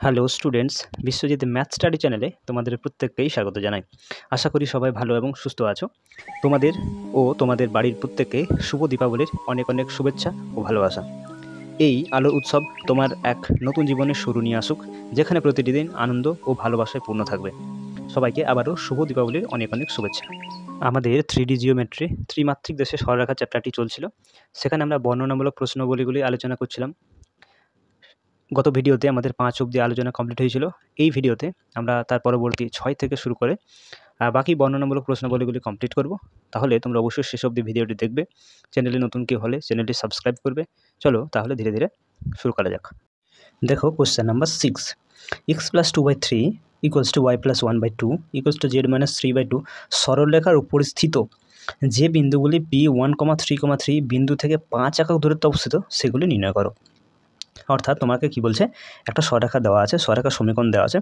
Hello students, Biswajit math study চ্যানেলে তোমাদের প্রত্যেককেই স্বাগত জানাই। আশা করি সবাই ভালো এবং সুস্থ আছো। তোমাদের ও তোমাদের বাড়ির প্রত্যেককে শুভ দীপাবলির অনেক অনেক শুভেচ্ছা ও ভালোবাসা। এই আলোর উৎসব তোমার এক নতুন জীবনের শুরু নিয়ে আসুক, যেখানে প্রতিটি দিন আনন্দ ও ভালোবাসায় পূর্ণ থাকবে। সবাইকে আবারও শুভ দীপাবলির অনেক অনেক শুভেচ্ছা। আমাদের 3D জিওমেট্রি ত্রিমাত্রিক দেশে সরলরেখা চ্যাপ্টারটি চলছিল। সেখানে আমরা বর্ণনামূলক প্রশ্নগুলি আলোচনা করছিলাম। গত ভিডিওতে আমাদের 5 অবধি আলোচনা কমপ্লিট হয়েছিল। এই ভিডিওতে আমরা তার পরবর্তী 6 থেকে শুরু করে বাকি বর্ণনামূলক প্রশ্নগুলি কমপ্লিট করব। তাহলে তোমরা অবশ্যই শেষ অবধি ভিডিওটি দেখবে। চ্যানেলে নতুন কেউ হলে চ্যানেলটি সাবস্ক্রাইব করবে। চলো তাহলে ধীরে ধীরে শুরু করা যাক। দেখো question number 6, x + 2/3 = y + 1/2 = z - 3/2 সরলরেখার উপর স্থিত যে বিন্দুগুলি P1, 3, 3 বিন্দু থেকে 5 একক দূরত্বে অবস্থিত সেগুলি নির্ণয় করো। অর্থাৎ তোমাকে কি বলছে, একটা সরলরেখা দেওয়া আছে, সরলরেখার সমীকরণ দেওয়া আছে,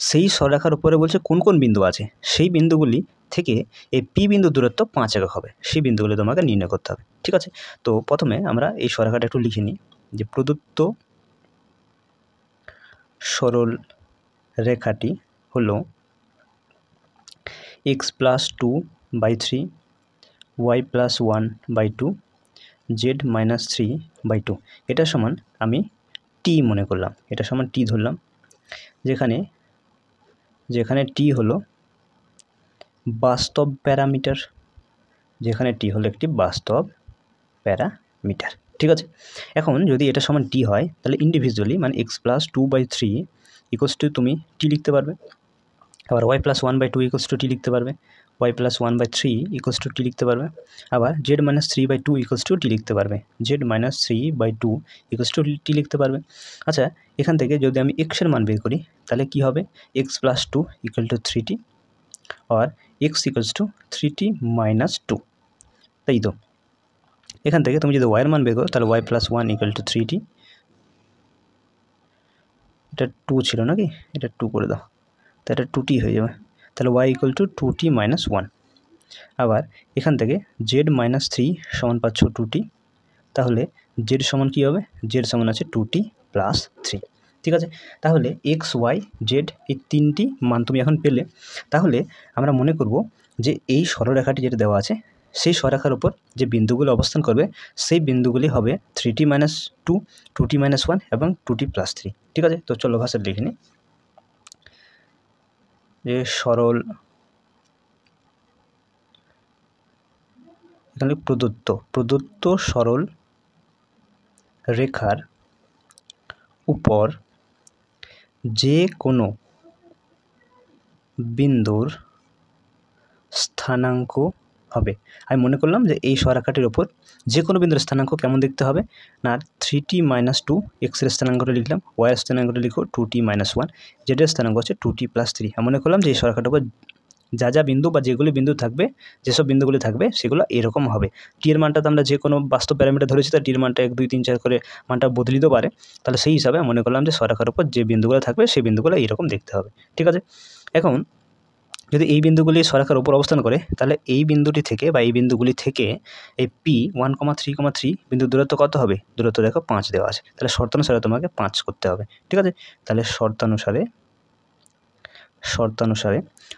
সেই সরলরেখার উপরে বলছে কোন কোন বিন্দু আছে, সেই বিন্দুগুলি থেকে এই পি বিন্দু দূরত্ব 5 একক হবে, সেই বিন্দুগুলি তোমাকে নির্ণয় করতে হবে। ঠিক আছে, তো প্রথমে আমরা এই সরলরেখাটা একটু লিখে নিই যে প্রদত্ত সরল রেখাটি হলো x + 2/3 y + 1/2 z - 3/2 এটা সমান আমি টি মনে করলাম, এটা সমান টি ধরলাম, যেখানে টি হলো বাস্তব প্যারামিটার, যেখানে টি হলো একটি বাস্তব প্যারামিটার। ঠিক আছে, এখন যদি এটা সমান টি হয় তাহলে ইন্ডিভিজুয়ালি মানে x + 2/3 = তুমি টি লিখতে পারবে, আবার y + 1/2 = টি লিখতে পারবে, y + 1/3 = টি লিখতে পারবে, আবার z - 3/2 = টি লিখতে পারবে, z - 3/2 = টি লিখতে পারবে। আচ্ছা, এখান থেকে যদি আমি x এর মান বের করি তাহলে কি হবে, x + 2 = 3t আর x = 3t - 2, তাই তো। এখান থেকে তুমি যদি y এর মান বের করো তাহলে y + 1 = 3t, এটা 2 ছিল নাকি, এটা 2 করে দাও, তো এটা 2t হয়ে যাবে, তাহলে y = 2t - 1। আবার এখান থেকে z - 3 সমান পাচ্ছ 2t, তাহলে z সমান কী হবে, z সমান আছে 2t + 3। ঠিক আছে, তাহলে x, y, z এই তিনটি মান তুমি এখন পেলে। তাহলে আমরা মনে করব যে এই সরলরেখাটি যেটা দেওয়া আছে সেই সরলরেখার উপর যে বিন্দুগুলো অবস্থান করবে সেই বিন্দুগুলি হবে 3t - 2, 2t - 1 এবং 2t + 3। ঠিক আছে, তো চলো ভাষা লিখে নিই যে এখানে প্রদত্ত সরল রেখার উপর যে কোনো বিন্দুর স্থানাঙ্ক হবে। আমি মনে করলাম যে এই সরলরেখাটির ওপর যে কোনো বিন্দুর স্থানাঙ্ক কেমন দেখতে হবে না, 3t - 2 x এর স্থানাঙ্কটা লিখলাম, y এর স্থানাঙ্কটা লিখো 2t - 1, z এর স্থানাঙ্ক হচ্ছে 2t + 3। আমি মনে করলাম যে এই সরলরেখাটার উপর যা বিন্দু বা যেগুলি বিন্দু থাকবে, যেসব বিন্দুগুলি থাকবে সেগুলো এরকম হবে। টি এর মানটা তো আমরা যে কোনো বাস্তব প্যারামিটার ধরেছি, তার টির মানটা 1, 2, 3, 4 করে মানটা বদলিতেও পারে, তাহলে সেই হিসাবে মনে করলাম যে সরলরেখার উপর যে বিন্দুগুলো থাকবে সেই বিন্দুগুলো এইরকম দেখতে হবে। ঠিক আছে, এখন যদি এই বিন্দুগুলি সরলরেখার উপর অবস্থান করে তাহলে এই বিন্দুটি থেকে বা এই বিন্দুগুলি থেকে এই P1, 3, 3 বিন্দুর দূরত্ব কত হবে, দূরত্ব দেখো 5 দেওয়া আছে, তাহলে শর্তানুসারে তোমাকে 5 করতে হবে। ঠিক আছে, তাহলে শর্তানুসারে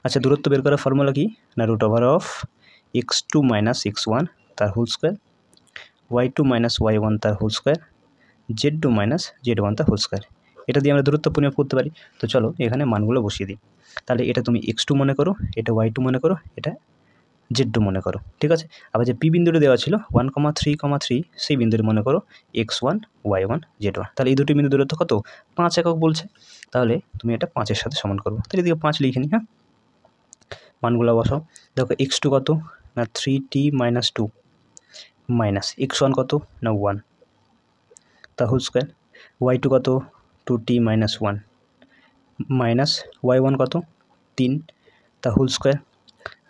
আচ্ছা, দূরত্ব বের করার ফর্মুলা কি না, √x2 - x1 তার হোল স্কোয়ার, y2 - y1 তার হোল স্কোয়ার, z2 - z1 তার হোল স্কোয়ার। এটা দিয়ে আমরা দূরত্ব পরিমাপ করতে পারি। তো চলো এখানে মানগুলো বসিয়ে দিই। তাহলে এটা তুমি x2 মনে করো, এটা y2 মনে করো, এটা z2 মনে করো। ঠিক আছে, আবার যে পি বিন্দুটি দেওয়া ছিল 1, 3, সেই বিন্দুটি মনে করো x1, y1, z1। তাহলে এই দুটি বিন্দু দূরত্ব কত, 5 একক বলছে, তাহলে তুমি এটা 5 এর সাথে সমান করবো। তাহলে এদিকে 5 লিখে নিই। হ্যাঁ, মানগুলো বসাও। দেখো x2 কত না 3t - 2 মাইনাস x1 কত না 1 তার হোল স্কোয়ার, y2 কত 2t - 1 মাইনাস y1 কত 3 তার হোল স্কোয়ার,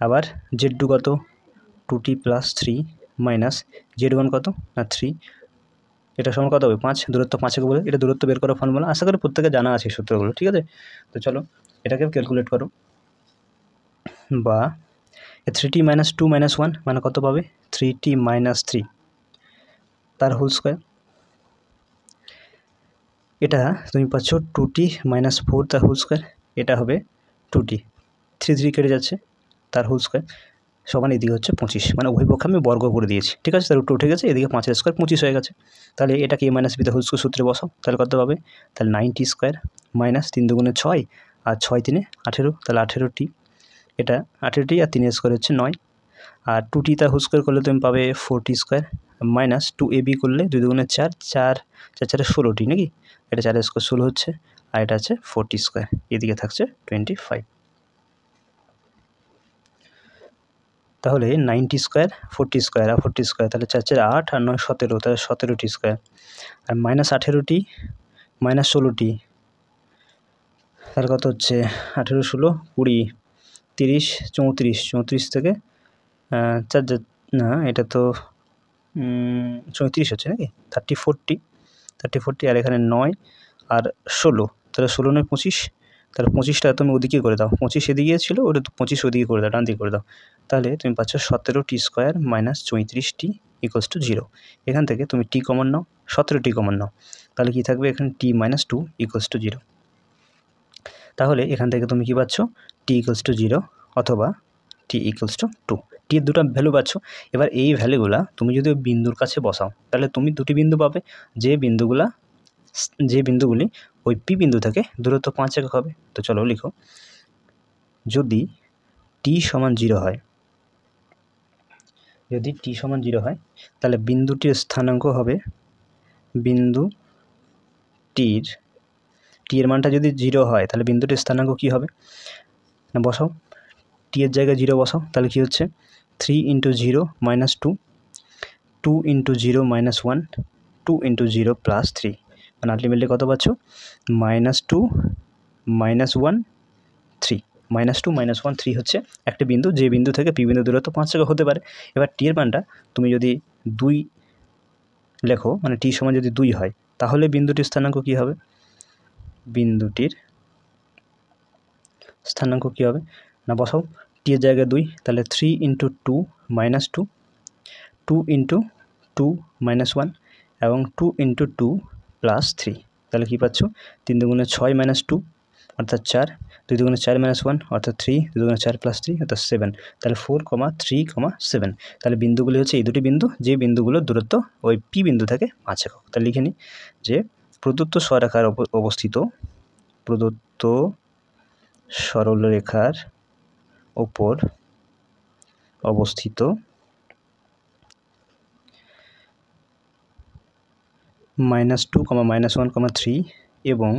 আবার z2 কত 2t + 3 মাইনাস z1 কত না 3, এটা সমান কত হবে 5, দূরত্ব 5 একক বলে এটা দূরত্ব বের করার ফর্মুলা আশা করি প্রত্যেকে জানা আছে সূত্রগুলো। ঠিক আছে, তো চলো এটাকে ক্যালকুলেট করো, বা 3t - 2 - 1 মানে কত পাবে 3t - 3 তার হোল স্কোয়ার, এটা তুমি পাচ্ছ 2t মাইনাস 4 তার হোল স্কোয়ার, এটা হবে 2t, 3 কেটে যাচ্ছে, তার হোল স্কোয়ার সমান এদিকে হচ্ছে 25, মানে উভয় পক্ষে আমি বর্গ করে দিয়েছি, ঠিক আছে। তার রুট উঠে গেছে, এদিকে 5 স্কোয়ার 25 হয়ে গেছে। তাহলে এটাকে a মাইনাস b তার হোল স্কোয়ার সূত্রে বসাও, তাহলে কত পাবে? তাহলে 9t স্কোয়ার মাইনাস 3 দুগুণে 6 আর 6 3 18, তাহলে 18t, এটা 18t আর 3 স্কোয়ার হচ্ছে 9, আর 2t তার হোল স্কোয়ার করলে তুমি পাবে 4t স্কোয়ার মাইনাস 2ab করলে 2 দুগুণে 4, 4 4 16t নাকি, এটা 4 স্কোয়ার 16 হচ্ছে, আর এটা আছে 4t স্কোয়ার, এদিকে থাকছে 25। তাহলে 90 স্কোয়ার 40 স্কোয়ার আর 40 স্কোয়ার, তাহলে 4 4 8 আর 9 17, তাহলে 17t স্কোয়ার, আর মাইনাস 18t মাইনাস 16t, তাহলে কত হচ্ছে 18 16 20 30 34, 34 থেকে 4 না এটা তো 34 হচ্ছে নাকি, 30 40 আর এখানে 9 আর 16, তাহলে 16 9 25, তাহলে 25টা তুমি ওদিকে করে দাও, 25 এদিকে ছিল, ওটা 25 ওদিকে করে দাও, ডান দিকে করে দাও, তাহলে তুমি পাচ্ছ 17t square minus 34t equals to 0। এখান থেকে তুমি টি কমন নাও, 17t কমন নাও, তাহলে কি থাকবে এখানে t মাইনাস 2 ইকুয়ালস টু 0। তাহলে এখান থেকে তুমি কি পাচ্ছ? t ইকুয়ালস টু 0 অথবা t ইকুয়ালস টু 2, টি এর দুটো ভ্যালু পাচ্ছ। এবার এই ভ্যালুগুলা তুমি যদি বিন্দুর কাছে বসাও, তাহলে তুমি দুটি বিন্দু পাবে, যে বিন্দুগুলি ওই পি বিন্দু থেকে দূরত্ব 5 একক হবে। তো চলো লিখো, যদি টি সমান 0 হয়, যদি টি সমান 0 হয়, তাহলে বিন্দুটির স্থানাঙ্ক হবে, বিন্দু টি এর মানটা যদি 0 হয়, তাহলে বিন্দুটির স্থানাঙ্ক কী হবে না, বসাও, টি এর জায়গায় 0 বসাও, তাহলে কী হচ্ছে 3 × 0 মাইনাস 2, 2 × 0 মাইনাস 1, 2 × 0 প্লাস 3, মানে আলটিমেটলি কত পাচ্ছ? -2 -1 3, -2 -1 3 হচ্ছে একটা বিন্দু, যে বিন্দু থেকে পি বিন্দু দূরত্ব 5 একক হতে পারে। এবার টি এর মানটা তুমি যদি 2 লেখো, মানে টি সমান যদি 2 হয়, তাহলে বিন্দুটির স্থানাঙ্ক কী হবে? বিন্দুটির স্থানাঙ্ক কী হবে না, বসাও, টি এর জায়গায় 2, তাহলে 3 × 2 -2, 2 × 2 -1 এবং 2 × 2 প্লাস 3, তাহলে কী পাচ্ছ? 3 দুগুণে 6 -2 অর্থাৎ 4, 2 দুগুণে 4 -1 অর্থাৎ 3, 2 দুগুণে 4 প্লাস 3 অর্থাৎ 7, তাহলে 4, 3, 7। তাহলে বিন্দুগুলি হচ্ছে এই দুটি বিন্দু, যে বিন্দুগুলোর দূরত্ব ওই পি বিন্দু থেকে 5 একক। তাহলে লিখে নিই যে প্রদত্ত সরলরেখার অবস্থিত, প্রদত্ত সরলরেখার ওপর অবস্থিত -2, -1, 3 এবং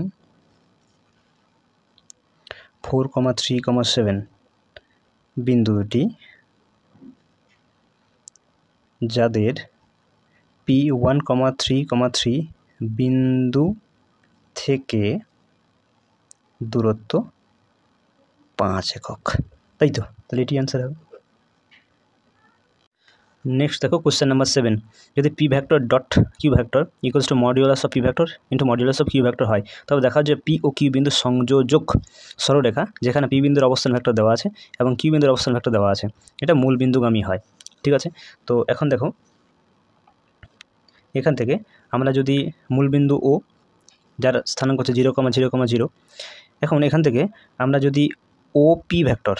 4, 3, 7 বিন্দু দুটি, যাদের P1, 3, 3 বিন্দু থেকে দূরত্ব 5 একক, তাই তো? তাহলে এটি অ্যান্সার হবে। নেক্সট দেখো কোশ্চেন নাম্বার 7, যদি P vector dot Q vector equals to modulus of P vector into modulus of Q vector হয়, তবে দেখা যে পি ও কিউ বিন্দু সংযোজক সরলরেখা, যেখানে পি বিন্দুর অবস্থান ভেক্টর দেওয়া আছে এবং কিউ বিন্দুর অবস্থান ভেক্টর দেওয়া আছে, এটা মূল বিন্দুগামী হয়, ঠিক আছে। তো এখন দেখো, এখান থেকে আমরা যদি মূল বিন্দু ও, যার স্থানাঙ্ক হচ্ছে 0, 0, 0, এখন এখান থেকে আমরা যদি ও পি ভেক্টর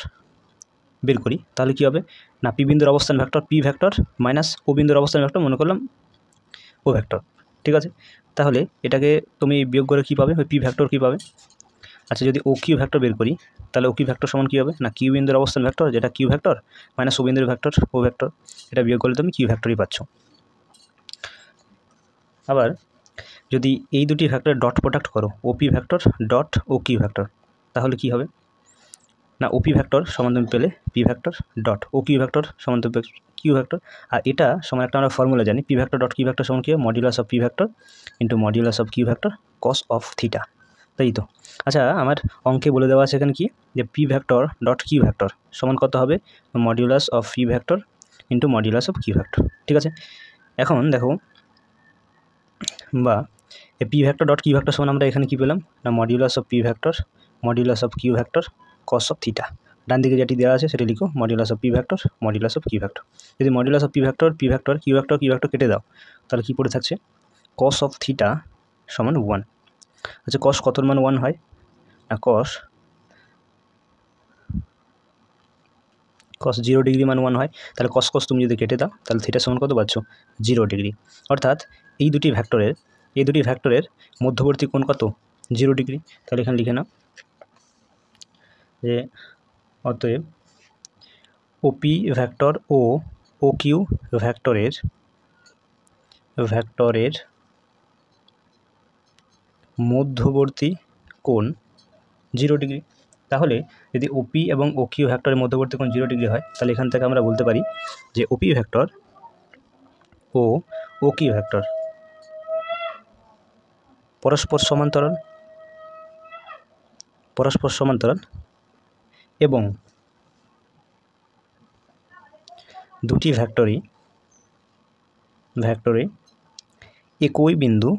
বের করি, তাহলে কী হবে না, পি বিন্দুর অবস্থান ভেক্টর পি ভেক্টর মাইনাস ও বিন্দুর অবস্থান ভেক্টর মনে করলাম ও ভেক্টর, ঠিক আছে। তাহলে এটাকে তুমি বিয়োগ করে কী পাবে, ওই পি ভেক্টর কী পাবে? আচ্ছা, যদি ও কিউ ভেক্টর বের করি, তাহলে ও কিউ ভেক্টর সমান কী হবে না, কিউ বিন্দুর অবস্থান ভেক্টর যেটা কিউ ভেক্টর মাইনাস ও বিন্দুর ভেক্টর ও ভেক্টর, এটা বিয়োগ করলে তুমি কিউ ভেক্টরই পাচ্ছ। আবার যদি এই দুটি ভেক্টর ডট প্রোডাক্ট করো, OP vector dot O Q vector, তাহলে কী হবে না, ওপি ভেক্টর সমান তুমি পেলে P vector dot O Q vector সমান তুমি কিউ ভেক্টর, আর এটা সমান একটা আমরা ফর্মুলা জানি, P vector dot Q vector সমান কী হবে, modulus of P vector into modulus of Q vector cos of theta, তাই তো? আচ্ছা, আমার অঙ্কে বলে দেওয়া আছে এখানে কি, যে P vector dot Q vector সমান কত হবে, modulus of P vector into modulus of Q vector, ঠিক আছে। এখন দেখো, বা P vector dot Q vector সমান আমরা এখানে কী পেলাম না, modulus of P vector modulus of Q vector cos of theta, ডান দিকে যেটি দেওয়া আছে সেটি লিখো, modulus of P vector modulus of Q vector. যদি modulus of P vector Q vector কেটে দাও, তাহলে কী পড়ে থাকছে, কস অফ থিটা সমান 1, আচ্ছা কস কতর মান 1 হয় না, কস 0 ডিগ্রি মান 1 হয়। তাহলে কস তুমি যদি কেটে দাও তাহলে থিটা সমান কত পাচ্ছ 0 ডিগ্রি। অর্থাৎ এই দুটি ভ্যাক্টরের মধ্যবর্তী কোণ কত 0 ডিগ্রি। তাহলে এখানে লিখে নাও যে অতএব ওপি ভ্যাক্টর ও কিউ ভ্যাক্টরের মধ্যবর্তী কোণ 0 ডিগ্রি। তাহলে যদি ওপি এবং ও কিউ ভ্যাক্টরের মধ্যবর্তী কোণ 0 ডিগ্রি হয় তাহলে এখান থেকে আমরা বলতে পারি যে ওপি ভ্যাক্টর ও কিউ ভ্যাক্টর পরস্পর সমান্তরাল এবং দুটি ভ্যাক্টরই একই বিন্দু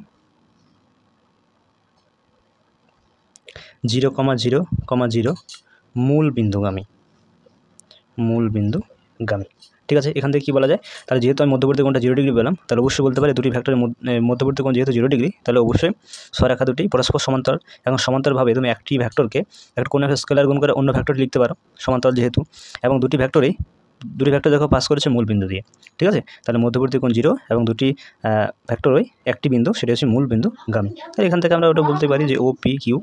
0,0,0 মূল বিন্দুগামী। ঠিক আছে, এখান থেকে কী বলা যায়, তাহলে যেহেতু আমি মধ্যবর্তী কোণটা 0 ডিগ্রি পেলাম তাহলে অবশ্যই বলতে পারি দুটি ভ্যাক্টরের মধ্যবর্তী কোণ যেহেতু 0 ডিগ্রি তাহলে অবশ্যই স্বরেখা দুটি পরস্পর সমান্তরাল এবং সমান্তরালভাবে তুমি একটি ভ্যাক্টরকে কোনো একটা স্কেলার গুণ করে অন্য ভ্যাক্টরটি লিখতে পারো সমান্তরাল যেহেতু, এবং দুটি ভ্যাক্টর দেখো পাস করেছে মূল বিন্দু দিয়ে। ঠিক আছে, তাহলে মধ্যবর্তী কোণ 0 এবং দুটি ভ্যাক্টরই একটি বিন্দু, সেটা হচ্ছে মূল বিন্দুগামী। তাহলে এখান থেকে আমরা ওটা বলতে পারি যে ও পি কিউ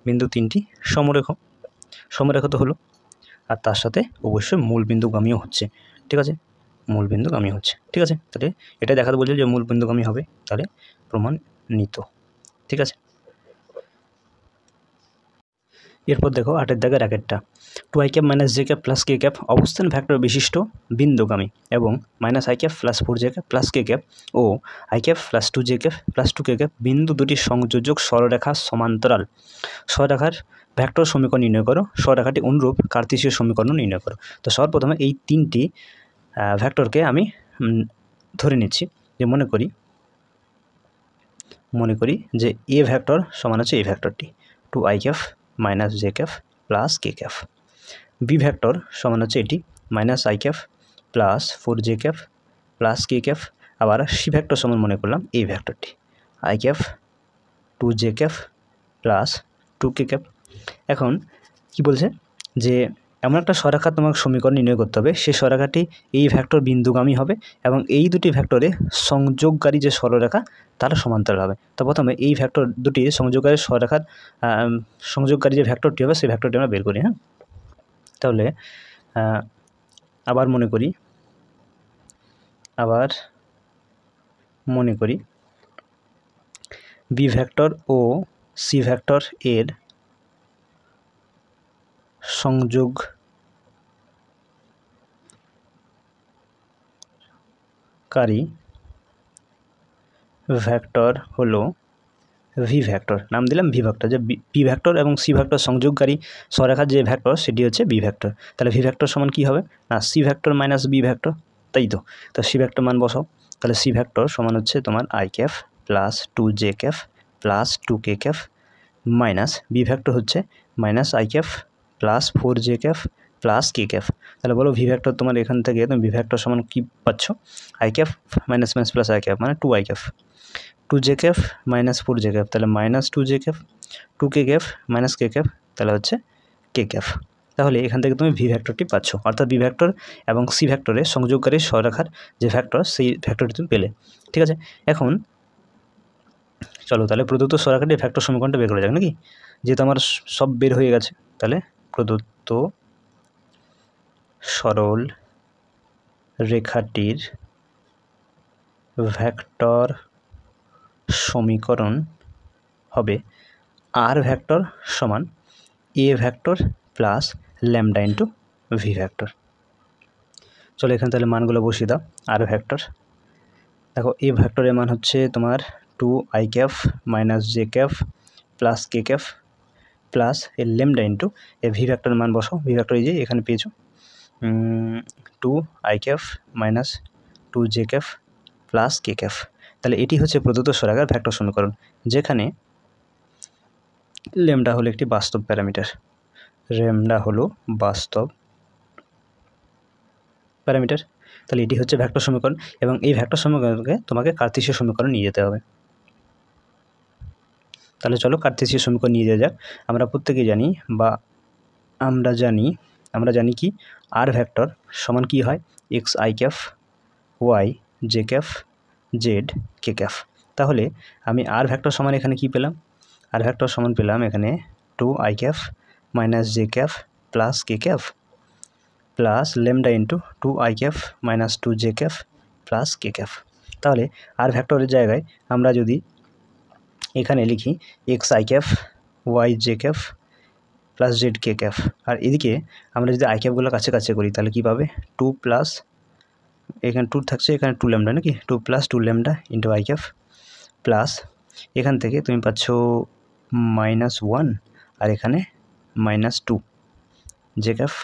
বিন্দু তিনটি সমরেখ তো হলো, আর তার সাথে অবশ্যই মূল বিন্দুগামীও হচ্ছে। ঠিক আছে, ঠিক আছে, তাহলে এটা দেখাতে বলছে যে মূল বিন্দুগামী হবে, তাহলে প্রমাণিত। ঠিক আছে, এরপর দেখো 8 দাগের আগেরটা, 2i cap minus J cap plus K cap অবস্থান ভ্যাক্টর বিশিষ্ট বিন্দুগামী এবং minus I cap plus 4 J cap plus K cap ও I cap plus 2 J cap plus 2 K cap বিন্দু দুটি সংযোজক সরলরেখা সমান্তরাল। সরলরেখার ভ্যাক্টর সমীকরণ নির্ণয় করো। সরলরেখাটি অনুরূপ কার্তেশীয় সমীকরণ নির্ণয় করো। তো সর্বপ্রথমে এই তিনটি ভ্যাক্টরকে আমি ধরে নিচ্ছি যে মনে করি যে এ ভ্যাক্টর সমান হচ্ছে এই ভ্যাক্টরটি 2i cap minus J cap plus K cap. B vector সমান হচ্ছে এটি minus I cap plus 4 J cap plus K cap. আবার সি ভ্যাক্টর সমান মনে করলাম এই ভ্যাক্টরটি I cap 2 J cap plus 2 K cap. এখন কি বলছে যে এমন একটা সরলরেখা তোমাকে সমীকরণ নির্ণয় করতে হবে, সেই সরলরেখাটি এই ভ্যাক্টর বিন্দুগামী হবে এবং এই দুটি ভ্যাক্টরে সংযোগকারী যে সরলরেখা তারা সমান্তরাল হবে। তো প্রথমে এই ভ্যাক্টর দুটি সংযোগকারী সরলরেখার সংযোগকারী যে ভ্যাক্টরটি হবে সেই ভ্যাক্টরটি আমরা বের করি। হ্যাঁ, তাহলে আবার মনে করি বি ভ্যাক্টর ও সি ভ্যাক্টর এর সংযোগকারী ভ্যাক্টর হলো ভি ভ্যাক্টর, নাম দিলাম ভি ভ্যাক্টর। যে বি ভ্যাক্টর এবং সি ভ্যাক্টর সংযোগকারী সরলরেখার যে ভ্যাক্টর সেটি হচ্ছে বি ভ্যাক্টর। তাহলে ভি ভ্যাক্টর সমান কী হবে না C vector minus B vector, তাই তো। তো সি ভ্যাক্টর মান বসাও, তাহলে সি ভ্যাক্টর সমান হচ্ছে তোমার I cap plus 2 J cap plus 2 K cap minus B vector হচ্ছে minus I cap plus 4 J cap plus K cap. তাহলে বলো ভি ভ্যাক্টর তোমার এখান থেকে তুমি ভি ভ্যাক্টর সমান কী পাচ্ছ I cap minus plus I cap মানে 2 I cap 2 J cap minus 4 J cap, তাহলে minus 2 J cap 2 K cap minus কে ক্যাপ, তাহলে হচ্ছে কে ক্যাপ। তাহলে এখান থেকে তুমি ভি ভ্যাক্টরটি পাচ্ছ, অর্থাৎ বি ভ্যাক্টর এবং সি ভ্যাক্টরের সংযোগকারী সরলরেখার যে ভ্যাক্টর সেই ভ্যাক্টরটি তুমি পেলে। ঠিক আছে, এখন চলো তাহলে প্রদত্ত সরলরেখাটির ভ্যাক্টর সমীকরণটা বের করা যাক নাকি, যেহেতু আমার সব বের হয়ে গেছে। তাহলে প্রদত্ত সরল রেখাটির ভ্যাক্টর সমীকরণ হবে আর ভ্যাক্টর সমান A vector plus lambda into V vector. চলো এখানে তাহলে মানগুলো বসিয়ে দাও। আর ভ্যাক্টর দেখো এ ভ্যাক্টরের মান হচ্ছে তোমার 2 I cap minus J cap plus K cap plus এ ল্যামডা ইন্টু এ ভি ভ্যাক্টরের মান বসাও। ভি ভ্যাক্টর এই যে এখানে পেয়েছো 2 I cap minus 2 J cap plus K cap. তাহলে এটি হচ্ছে প্রদত্ত সরলরেখার ভ্যাক্টর সমীকরণ, যেখানে ল্যামডা হলো একটি বাস্তব প্যারামিটার। তাহলে এটি হচ্ছে ভ্যাক্টর সমীকরণ এবং এই ভ্যাক্টর সমীকরণকে তোমাকে কার্তেশীয় সমীকরণ নিয়ে যেতে হবে। তাহলে চলো কার্তেশীয় সমীকরণ নিয়ে যাওয়া যাক। আমরা প্রত্যেকেই জানি বা আমরা জানি কি আর ভেক্টর সমান কি হয়, X I cap Y J cap Z K cap. তাহলে আমি আর ভেক্টর সমান এখানে কি পেলাম, আর ভেক্টর সমান পেলাম এখানে 2i cap minus J cap plus K cap plus lambda into 2i cap minus 2j cap plus K cap. তাহলে আর ভেক্টরের জায়গায় আমরা যদি এখানে লিখি X I cap Y J cap plus Z K cap, আর এদিকে আমরা যদি আই ক্যাফগুলো কাছে কাছে করি তাহলে কী পাবে, 2 প্লাস এখানে 2 থাকছে, এখানে 2 ল্যামডা নাকি, 2 plus 2 lambda into I cafe plus এখান থেকে তুমি পাচ্ছ -1 আর এখানে -2 জে ক্যাফ,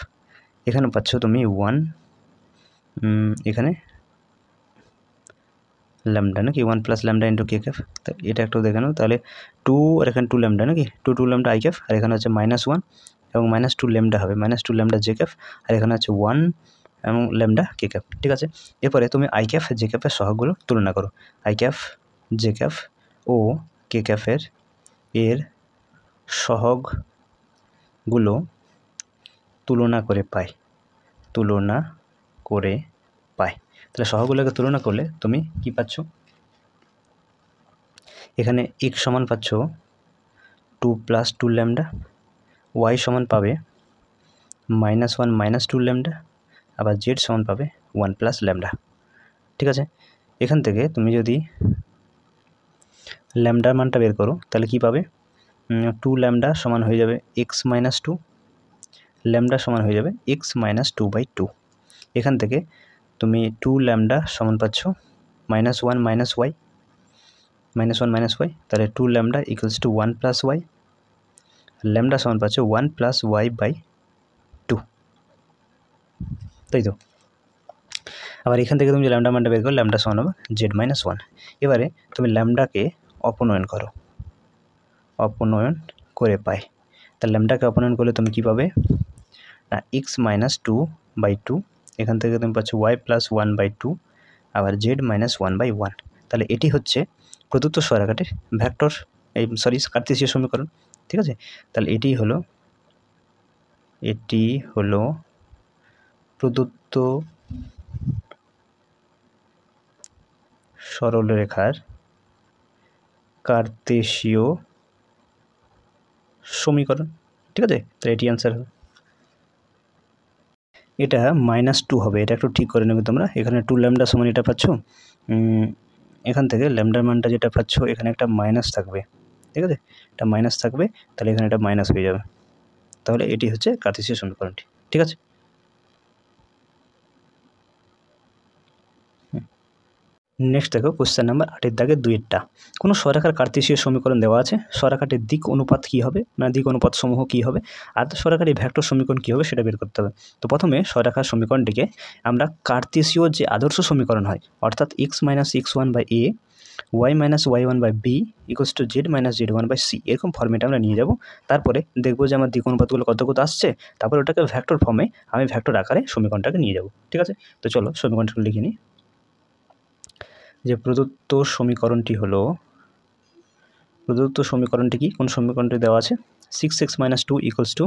এখানে পাচ্ছ তুমি 1 এখানে ল্যামডা নাকি 1 plus lambda into k cafe. এটা একটু দেখে নাও, তাহলে 2 আর এখানে 2 ল্যামডা নাকি 2 ল্যামডা আই ক্যাফ, আর এখানে হচ্ছে -1 এবং -2 ল্যামডা হবে, -2 ল্যামডা জে ক্যাফ, আর এখানে হচ্ছে 1 এবং ল্যামডা কে ক্যাফ। ঠিক আছে, এরপরে তুমি আই ক্যাফ জে ক্যাফের সহগগুলো তুলনা করো। আই ক্যাফ জে ক্যাফ ও কে ক্যাফের সহগগুলো তুলনা করে পাই। তাহলে সহগগুলোকে তুলনা করলে তুমি কি পাচ্ছ, এখানে x সমান পাচ্ছ 2 প্লাস 2 ল্যামডা, y সমান পাবে -1 -2 ল্যামডা, আবার z সমান পাবে 1 প্লাস ল্যামডা। ঠিক আছে, এখান থেকে তুমি যদি ল্যামডার মানটা বের করো তাহলে কি পাবে, 2 ল্যামডা সমান হয়ে যাবে x মাইনাস 2, ল্যামডা সমান হয়ে যাবে x মাইনাস 2/2। এখান থেকে তুমি 2 ল্যামডা সমান পাচ্ছ -1 মাইনাস y, তাহলে 2 lambda equals to 1 plus y, lambda সমান পাচ্ছ 1 প্লাস y/2, তাই তো। আবার এখান থেকে তুমি যে ল্যামডা মানটা বের করো, ল্যামডা সমান হবে z-1। এবারে তুমি ল্যামডাকে অপনয়ন করে পাই, তাহলে ল্যামডাকে অপনয়ন করলে তুমি কী পাবে না, x মাইনাস 2/2, এখান থেকে তুমি পাচ্ছ y প্লাস 1/2, আবার z-1/1। তাহলে এটি হচ্ছে প্রদত্ত সরলরেখাটির ভেক্টর কার্তেশীয় সমীকরণ। ঠিক আছে, তাহলে এটি হলো প্রদত্ত সরলরেখার কার্তেশীয় সমীকরণ। ঠিক আছে, তাহলে এটি অ্যান্সার হবে। এটা -2 হবে, এটা একটু ঠিক করে নেবে তোমরা। এখানে 2 ল্যামডা সমান এটা পাচ্ছ, এখান থেকে ল্যামডার মানটা যেটা পাচ্ছ এখানে একটা মাইনাস থাকবে। ঠিক আছে, এটা মাইনাস থাকবে, তাহলে এখানে এটা মাইনাস হয়ে যাবে। তাহলে এটি হচ্ছে কার্তেশীয় সমীকরণটি। ঠিক আছে, নেক্সট দেখো কোশ্চেন নাম্বার 8 দাগের 2-টা। কোনো সরলরেখার কার্তেশীয় সমীকরণ দেওয়া আছে, সরলরেখাটির দিক অনুপাত কী হবে, দিক অনুপাত সমূহ কী হবে, আর সরলরেখাটির ভেক্টর সমীকরণ কী হবে সেটা বের করতে হবে। তো প্রথমে সরলরেখার সমীকরণটিকে আমরা কার্তেশীয় যে আদর্শ সমীকরণ হয়, অর্থাৎ x minus x1/a y minus y1/b equals to z minus z1/c, এরকম ফর্মেটে আমরা নিয়ে যাব। তারপরে দেখবো যে আমার দিক অনুপাতগুলো কত আসছে, তারপর ওটাকে ভেক্টর ফর্মে আমি ভেক্টর আকারে সমীকরণটাকে নিয়ে যাব। ঠিক আছে, তো চলো সমীকরণটা লিখে নিই। যে প্রদত্ত সমীকরণটি কি, কোন সমীকরণটি দেওয়া আছে, 6x - 2 equals to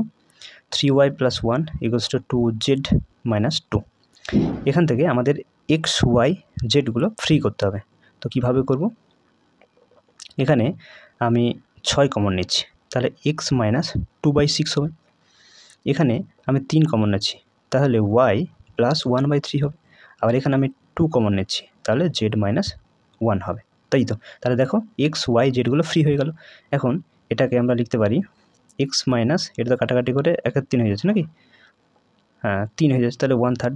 3y + 1 equals to 2z - 2। এখান থেকে আমাদের x y জেডগুলো ফ্রি করতে হবে। তো কিভাবে করব, এখানে আমি 6 কমন নিচ্ছি, তাহলে x - 2/6 হবে। এখানে আমি 3 কমন নিচ্ছি, তাহলে y + 1/3 হবে। আবার এখানে আমি 2 কমন নিচ্ছি, তাহলে z - 1 হবে, তাই তো। তাহলে দেখো x y জেডগুলো ফ্রি হয়ে গেল। এখন এটাকে আমরা লিখতে পারি x মাইনাস, এটা তো কাটাকাটি করে 1/3 হয়ে যাচ্ছে নাকি, হ্যাঁ 3 হয়ে যাচ্ছে, তাহলে 1/3।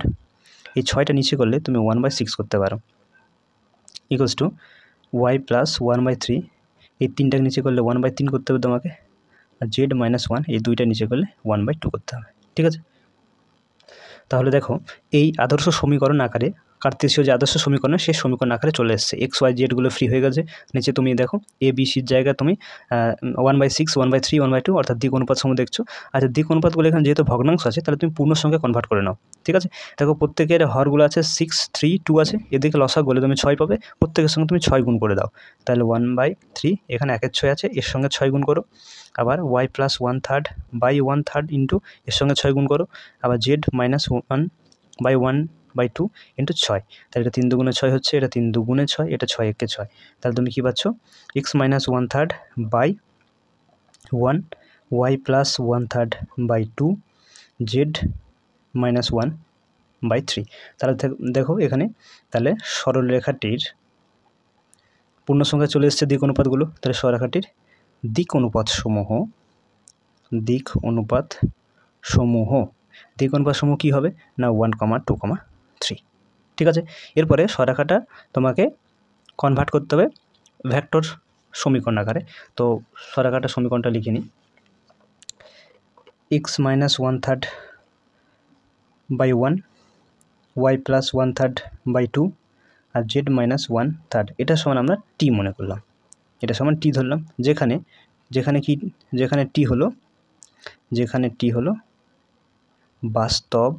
এই 6টা নিচে করলে তুমি 1/6 করতে পারো, ইকুয়ালস টু y + 1/3, এই 3টাকে নিচে করলে 1/3 করতে হবে তোমাকে, আর z - 1 এই 2টা নিচে করলে 1/2 করতে হবে। ঠিক আছে, তাহলে দেখো এই আদর্শ সমীকরণ আকারে কার্তেশীয় যে আদর্শ সমীকরণ সেই সমীকরণ আকারে চলে এসেছে। এক্স ওয়াই জেডগুলো ফ্রি হয়ে গেছে। নিচে তুমি দেখো এ বি সির জায়গায় তুমি 1/6, 1/3, 1/2 অর্থাৎ দিক অনুপাত সমূহ দেখছো। আচ্ছা, দিক অনুপাতগুলো এখানে যেহেতু ভগ্নাংশ আছে তাহলে তুমি পূর্ণ সংখ্যা কনভার্ট করে নাও। ঠিক আছে, দেখো প্রত্যেকের হরগুলো আছে 6, 3, 2 আছে, এদিকে লসাগু হলে তুমি 6 পাবে, প্রত্যেকের সঙ্গে তুমি 6 গুণ করে দাও। তাহলে 1/3 এখানে 1 এর 6 আছে, এর সঙ্গে 6 গুণ করো। আবার y + 1/3 বাই 1/3 ইন্টু এর সঙ্গে 6 গুণ করো। আবার z - 1/1/2 ইন্টু 6, তাহলে এটা 3 দুগুণে 6 হচ্ছে, এটা 3 দুগুণে 6, এটা 6 একে 6। তাহলে তুমি কী পাচ্ছ? x - 1/3 by 1, y + 1/3 by 2, z - 1/3। তাহলে দেখো এখানে তাহলে সরলরেখাটির পূর্ণ সংখ্যা চলে এসেছে দিক অনুপাতগুলো। তাহলে সরলরেখাটির দিক অনুপাতসমূহ কী হবে না 1, 2, 3। ঠিক আছে, এরপরে সরলরেখাটা তোমাকে কনভার্ট করতে হবে ভেক্টর সমীকরণ আকারে। তো সরলরেখাটার সমীকরণটা লিখে নিই। x - 1/3 বাই 1, y + 1/3 বাই 2, আর z - 1/3, এটা সমান আমরা টি মনে করলাম, এটা সমান টি ধরলাম। যেখানে টি হলো বাস্তব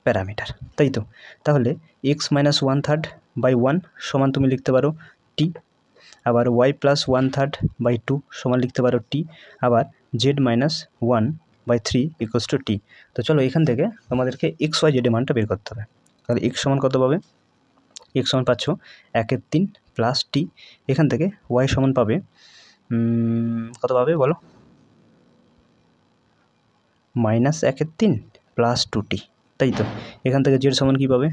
প্যারামিটার, তাই তো। তাহলে x - 1/3 বাই 1 সমান তুমি লিখতে পারো টি, আবার y + 1/3 বাই 2 সমান লিখতে পারো টি, আবার z - 1/3 = টি। তো চলো এখান থেকে তোমাদেরকে x y z এর মানটা বের করতে হবে। তাহলে x সমান কত পাবে? x সমান পাচ্ছ 1/3 প্লাস টি। এখান থেকে y সমান পাবে কত পাবে বলো? -1/3 প্লাস 2t, তাই তো। এখান থেকে z সমান কী পাবে?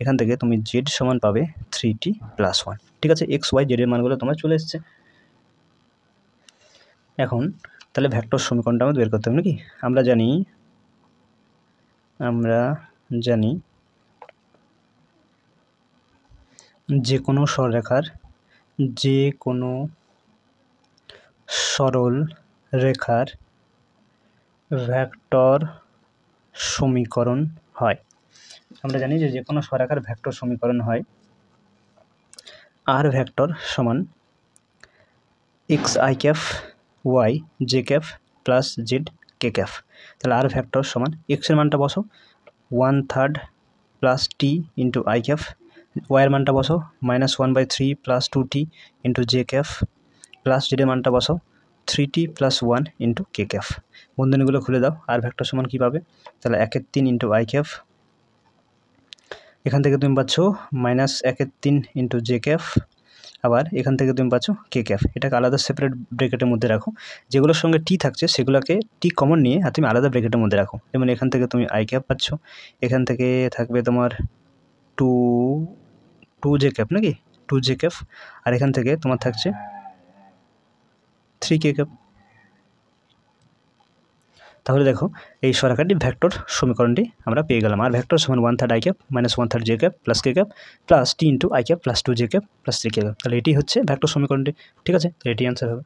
এখান থেকে তুমি z সমান পাবে 3t + 1। ঠিক আছে, x y z এর মানগুলো তোমার চলে এসছে। এখন তাহলে ভেক্টর সমীকরণটা আমাদের বের করতে হবে নাকি? আমরা জানি যে কোনো সরল রেখার ভেক্টর সমীকরণ হয়। আমরা জানি যে কোনো সরলরেখার ভেক্টর সমীকরণ হয় r ভেক্টর সমান xi cap y j cap plus z k cap. তাহলে r ভেক্টর সমান x এর মানটা বসো 1/3 plus t into i cap, y এর মানটা বসো -1/3 plus 2t into j cap, plus z এর মানটা বসো 3t + 1 ইন্টু k ক্যাপ। বন্ধনীগুলো খুলে দাও, আর ভেক্টর সমান কী পাবে? তাহলে 1/3 ইন্টু i ক্যাপ, এখান থেকে তুমি পাচ্ছ -1/3 ইন্টু j ক্যাপ, আবার এখান থেকে তুমি পাচ্ছ কে ক্যাপ। এটাকে আলাদা সেপারেট ব্র্যাকেটের মধ্যে রাখো। যেগুলোর সঙ্গে টি থাকছে সেগুলোকে টি কমন নিয়ে আর তুমি আলাদা ব্র্যাকেটের মধ্যে রাখো। যেমন এখান থেকে তুমি আই ক্যাপ পাচ্ছ, এখান থেকে থাকবে তোমার 2j ক্যাপ নাকি 2j ক্যাপ, আর এখান থেকে তোমার থাকছে 3k ক্যাপ। তাহলে দেখো এই সরলরেখাটির ভেক্টর সমীকরণটি আমরা পেয়ে গেলাম। আর ভেক্টর সমান 1/3 i cap -1/3 j cap plus k cap plus t into i cap plus 2j cap plus 3k cap. তাহলে এটি হচ্ছে ভেক্টর সমীকরণটি। ঠিক আছে, এটি অ্যান্সার হবে।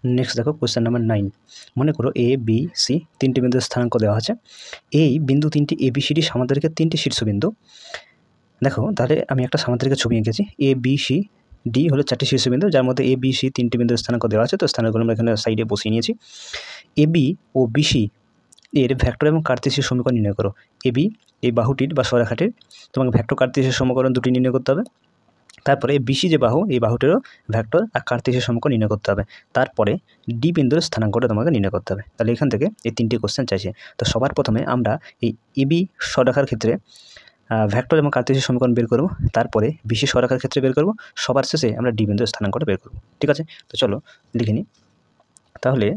নেক্সট দেখো কোয়েশ্চেন নাম্বার 9। মনে করো এ বি সি তিনটি বিন্দুর স্থানাঙ্ক দেওয়া আছে। এই বিন্দু তিনটি এ বি সি ডি সামান্তরিকের তিনটি শীর্ষবিন্দু। দেখো তাহলে আমি একটা সামান্তরিকের ছবি এঁকেছি। এ বি সি ডি হলো 4টি শীর্ষবিন্দু, যার মধ্যে এ বি সি তিনটি বিন্দুর স্থানাঙ্ক দেওয়া আছে। তো স্থানাঙ্কগুলো আমরা এখানে সাইডে বসিয়ে নিয়েছি। এ বি ও বিসি এর ভেক্টর এবং কার্তেশীয় সমীকরণ নির্ণয় করো। এ বি এই বাহুটির বা সরলরেখাটির তোমাকে ভেক্টর কার্তেশীয় সমীকরণ দুটি নির্ণয় করতে হবে। তারপরে বিসি যে বাহু, এই বাহুটিরও ভেক্টর আর কার্তেশীয় সমীকরণ নির্ণয় করতে হবে। তারপরে ডি বিন্দুর স্থানাঙ্কটা তোমাকে নির্ণয় করতে হবে। তাহলে এখান থেকে এই তিনটি কোশ্চেন চাইছে। তো সবার প্রথমে আমরা এই এবি সরলরেখার ক্ষেত্রে ভেক্টর এবং কার্তেশীয় সমীকরণ বের করব, তারপরে বিসি সরলরেখার ক্ষেত্রে বের করব, সবার শেষে আমরা ডি বিন্দুর স্থানাঙ্কটা বের করব। ঠিক আছে, তো চলো লিখে নিই। তাহলে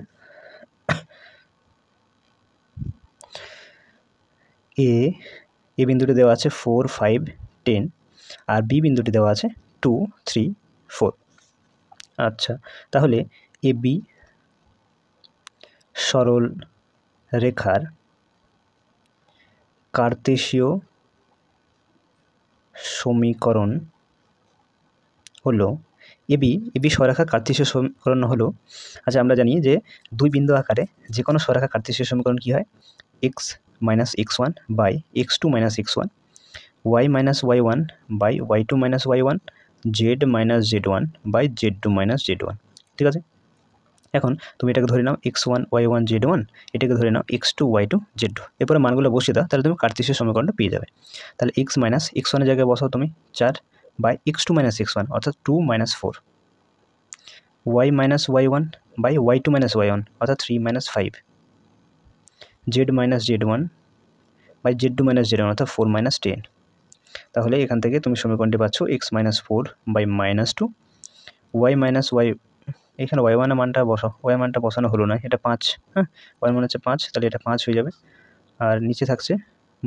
এ বিন্দুটি দেওয়া আছে 4, 5, 10, আর বি বিন্দুটি দেওয়া আছে 2, 3, 4। আচ্ছা, তাহলে এ বি সরল রেখার কার্তেশীয় সমীকরণ হলো এবি সরলরেখার কার্তেশীয় সমীকরণ হলো, আচ্ছা আমরা জানি যে দুই বিন্দু আকারে যে কোনো সরলরেখার কার্তেশীয় সমীকরণ কী হয়? X minus x1 by x2 minus x1, y minus y1 by y2 minus y1, z minus z1 by z2 minus z1। ঠিক আছে, এখন তুমি এটাকে ধরে নাও x1 y1 z1, এটাকে ধরে নাও x2 y2 z2। এরপরে মানগুলো বসিয়ে দাও, তাহলে তুমি কার্তেশীয় সমীকরণটা পেয়ে যাবে। তাহলে x মাইনাস x1 এর জায়গায় বসাও তুমি 4 বাই x2 মাইনাস x1 অর্থাৎ 2 minus 4, y minus y1 by y2 minus y1 অর্থাৎ 3 minus 5, z minus z1 by z2 minus z1 অর্থাৎ 4 মাইনাস 10। তাহলে এখান থেকে তুমি সমীকরণটি পাচ্ছ x minus 4 by minus 2, y minus y, এখানে y ওয়ানের মানটা বসাও, y মানটা বসানো হলো না, এটা 5, হ্যাঁ y মান হচ্ছে 5, তাহলে এটা 5 হয়ে যাবে। আর নিচে থাকছে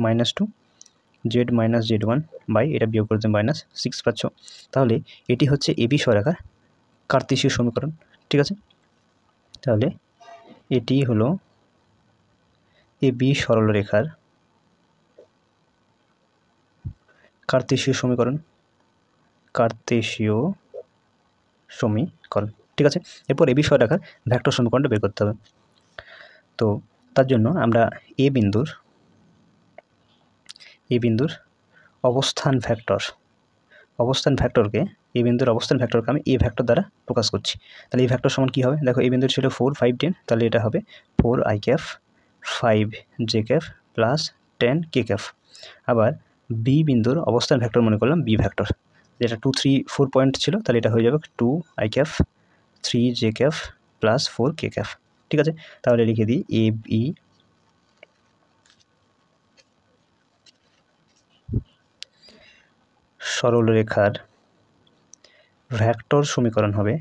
minus 2, z minus z1 by এটা বিয়োগ করতে মাইনাস 6 পাচ্ছ। তাহলে এটি হচ্ছে এবি সরলরেখার কার্তেশীয় সমীকরণ। ঠিক আছে, তাহলে এটি হলো এবি সরলরেখার কার্তেশীয় সমীকরণ, কার্তেশীয় সমীকরণ। ঠিক আছে, এরপর এবি সরলরেখার ভেক্টর সমীকরণটা বের করতে হবে। তো তার জন্য আমরা এ বিন্দুর অবস্থান ভেক্টরকে এ বিন্দুর অবস্থান ভেক্টরকে আমি এ ভেক্টর দ্বারা প্রকাশ করছি। তাহলে এই ভেক্টর সমান কী হবে? দেখো এই বিন্দুর ছিল 4 5 10, তাহলে এটা হবে 4 i cap 5 j cap plus 10 k cafe. আবার বি বিন্দুর অবস্থান ভেক্টর মনে করলাম বি ভেক্টর, যেটা 2 3 4 পয়েন্ট ছিল, তাহলে এটা হয়ে যাবে 2 i cap 3 j cap plus 4 k cafe. ঠিক আছে, তাহলে লিখে দিই এ বি সরলরেখার ভেক্টর সমীকরণ হবে,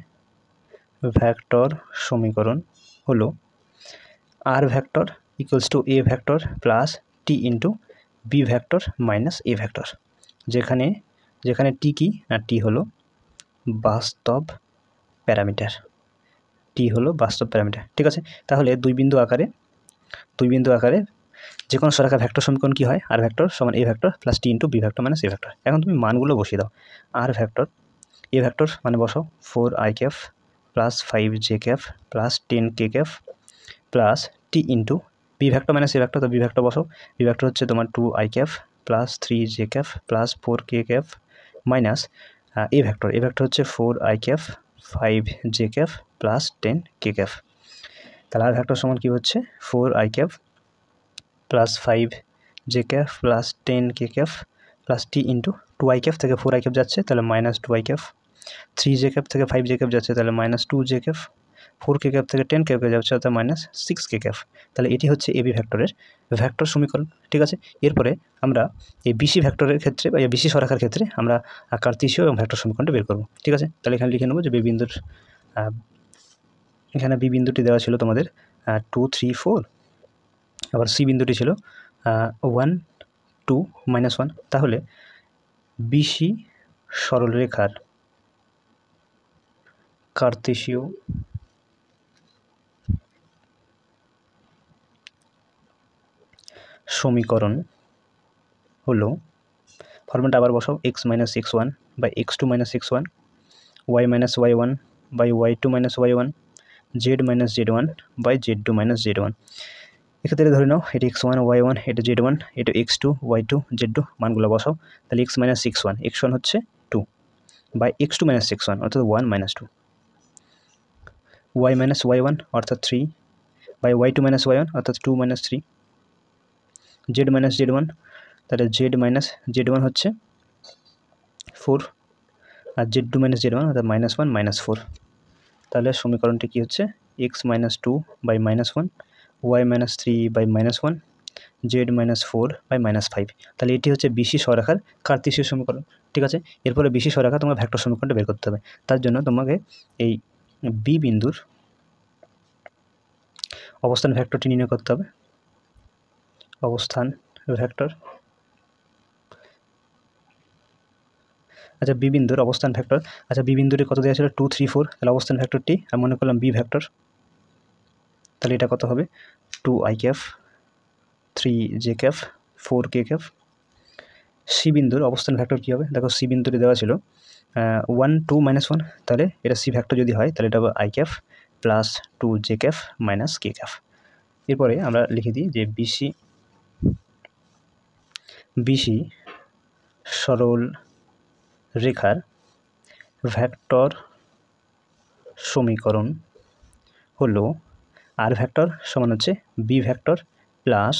ভেক্টর সমীকরণ হলো R vector equals to A vector plus T into B vector minus A vector, যেখানে টি কি না, টি হলো বাস্তব প্যারামিটার, টি হলো বাস্তব প্যারামিটার। ঠিক আছে, তাহলে দুই বিন্দু আকারে যে কোনো সরলরেখার ভেক্টর সমীকরণ কী হয়? আর ভেক্টর সমান A vector plus T into B vector minus A vector. এখন তুমি মানগুলো বসিয়ে দাও। আর ভেক্টর এ ভেক্টর মানে বসাও 4 i cap plus 5 j cap plus 10 k cap plus T into B vector minus A vector, তো B vector বসাও। B vector হচ্ছে তোমার 2 i cap plus 3 j cap plus 4 k cap minus A vector হচ্ছে 4 i cap 5 j cap plus 10 k cap. তাহলে আর vector সমান কী হচ্ছে? 4 i cap plus 5 j cap plus 10 k cap plus T into 2 i cafe থেকে 4 i cafe যাচ্ছে, তাহলে minus 2 i cap, 3 j cafe থেকে 5 j cafe যাচ্ছে, তাহলে minus 2 j cap, 4 k cafe থেকে 10 k ক্যাফ যাচ্ছে, অর্থাৎ মাইনাস 6 k ক্যাফ। তাহলে এটি হচ্ছে এবি ভেক্টরের ভেক্টর সমীকরণ। ঠিক আছে, এরপরে আমরা এই বিসি ভেক্টরের ক্ষেত্রে বা বিসি সরলরেখার ক্ষেত্রে আমরা কার্তেশীয় এবং ভেক্টর সমীকরণটা বের করব। ঠিক আছে, তাহলে এখানে লিখে নেব যে এখানে বি বিন্দুটি দেওয়া ছিল তোমাদের 2 3 4, আবার সি বিন্দুটি ছিল 1 2 -1। তাহলে বিসি সরলরেখার কার্তেশীয় সমীকরণ হলো, ফর্মুলাটা আবার বসাও, x minus x1 by x2 minus x1, y minus y1 by y2 minus y1, z minus z1 by z2 minus z1। এক্ষেত্রে ধরে নাও এটা x1 y1, এটা z1, এটা x2 y2 z2, মানগুলো বসাও। তাহলে x মাইনাস x1 হচ্ছে 2 বাই x2 মাইনাস x1 অর্থাৎ 1 মাইনাস 2, y মাইনাস y1 অর্থাৎ 3 বাই y2 মাইনাস y1 অর্থাৎ 2 মাইনাস 3, z মাইনাস z1, তাহলে z মাইনাস z1 হচ্ছে 4 আর z2 মাইনাস z1 অর্থাৎ -1 -4। তাহলে সমীকরণটি কী হচ্ছে? x minus 2 by -1, y minus 3 by -1, z minus 4 by -5। তাহলে এটি হচ্ছে বিসি সরলরেখার কার্তেশীয় সমীকরণ। ঠিক আছে, এরপরে বিসি সরলরেখা তোমার ভেক্টর সমীকরণটা বের করতে হবে। তার জন্য তোমাকে এই বি বিন্দুর অবস্থান ভেক্টরটি নির্ণয় করতে হবে। অবস্থান ভেক্টর, আচ্ছা বি বিন্দুর অবস্থান ভেক্টর, আচ্ছা বি বিন্দুটি কত দেওয়া ছিল? 2 3 4, তাহলে অবস্থান ভেক্টরটি আমি মনে করলাম বি ভেক্টর, তাহলে এটা কত হবে? 2 i cap 3 j cap 4 k cap. C বিন্দুর অবস্থান ভেক্টর কী হবে? দেখো সি বিন্দুটি দেওয়া ছিল 1 2 -1, তাহলে এটা সি ভেক্টর যদি হয় তাহলে এটা হবে i cap plus 2 j cafe minus k cafe. এরপরে আমরা লিখে দিই যে বিসি বিসি সরল রেখার ভেক্টর সমীকরণ হলো আর ভেক্টর সমান হচ্ছে বি ভেক্টর প্লাস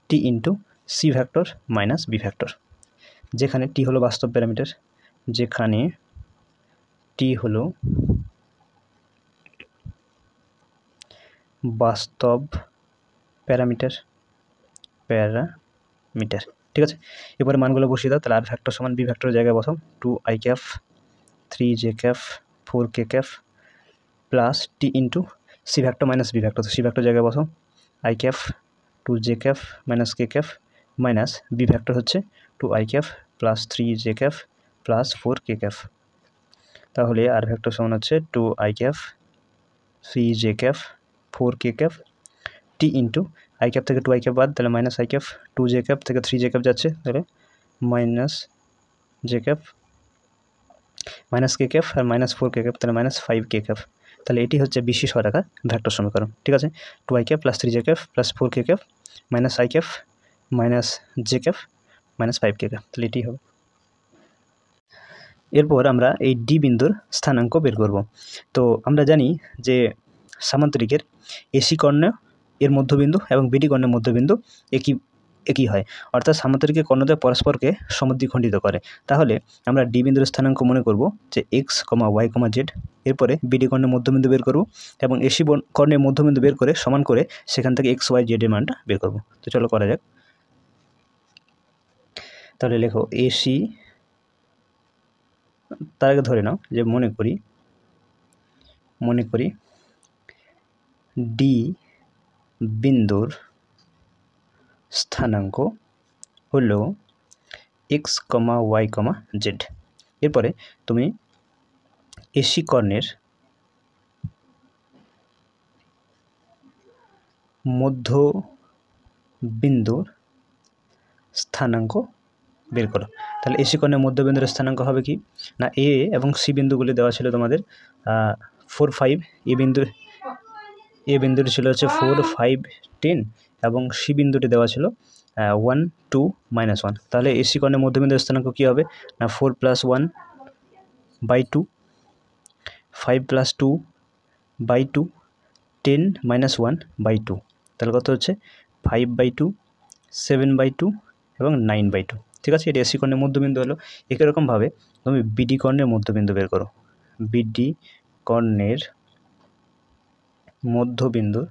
টি into C vector minus B vector, যেখানে টি হলো বাস্তব প্যারামিটার, যেখানে টি হলো বাস্তব প্যারামিটার। ঠিক আছে, এবারে মানগুলো বসিয়ে দাও। তাহলে আর ভেক্টর সমান বি ভেক্টরের জায়গায় বসাও 2i cap 3j cap 4k cap plus টি into C vector minus B vector, তো সি ভেক্টর জায়গায় বসাও i cap 2j cap minus k cap minus B vector হচ্ছে 2i cap plus 3j cap plus 4k cap. তাহলে আর vector সমান হচ্ছে 2i cap 3j cap 4k cap t into i cap থেকে 2i cap বাদ, তাহলে minus I cap 2j cap থেকে 3j cap যাচ্ছে, তাহলে minus J cap minus k cap আর মাইনাস 4k ক্যাপ, তাহলে মাইনাস 5k ক্যাপ। তাহলে এটি হচ্ছে বিসি সরাকার ভেক্টর সমীকরণ। ঠিক আছে, 2i cap plus 3j cap plus 4k cap minus I cap minus J cap minus 5k cap, তাহলে এটি হবে। এরপর আমরা এই ডি বিন্দুর স্থানাঙ্ক বের করব। তো আমরা জানি যে সামান্তরিকের এসি কর্ণ এর মধ্যবিন্দু এবং বিডি কর্ণের মধ্যবিন্দু একই হয়, অর্থাৎ সামান্তরিকের কর্ণদ্বয় পরস্পরকে সমদ্বিখণ্ডিত করে। তাহলে আমরা ডি বিন্দুর স্থানাঙ্ক মনে করব যে এক্স কমা ওয়াই কমা জেড, এরপরে বিডি কর্ণের মধ্যবিন্দু বের করব এবং এসি কর্ণের মধ্যবিন্দু বের করে সমান করে সেখান থেকে এক্স ওয়াই জেড এর মানটা বের করব। তো চলো করা যাক। তাহলে লেখো এসি, তার আগে ধরে নাও যে মনে করি ডি বিন্দুর স্থানাঙ্ক হলো এক্স কমা ওয়াই কমা জেড। এরপরে তুমি এসি কর্ণের মধ্যবিন্দুর স্থানাঙ্ক বের করো। তাহলে এসি কর্ণের মধ্যবিন্দুর স্থানাঙ্ক হবে কি না, এ এবং সি বিন্দুগুলি দেওয়া ছিল তোমাদের 4 5, এ বিন্দুটি ছিল হচ্ছে 4 5 10 এবং সি বিন্দুটি দেওয়া ছিল 1 2 -1। তাহলে এসি কর্ণের মধ্যবিন্দুর স্থানাঙ্ক কী হবে না 4 + 1/2, 5 + 2/2, 10 - 1/2, তাহলে কত হচ্ছে 5/2, 7/2 এবং 9/2। ঠিক আছে, এটা এসি কর্ণের মধ্যবিন্দু হলো। একই রকমভাবে তুমি বিডি কর্ণের মধ্যবিন্দু বের করো। বিডি কর্ণের মধ্যবিন্দুর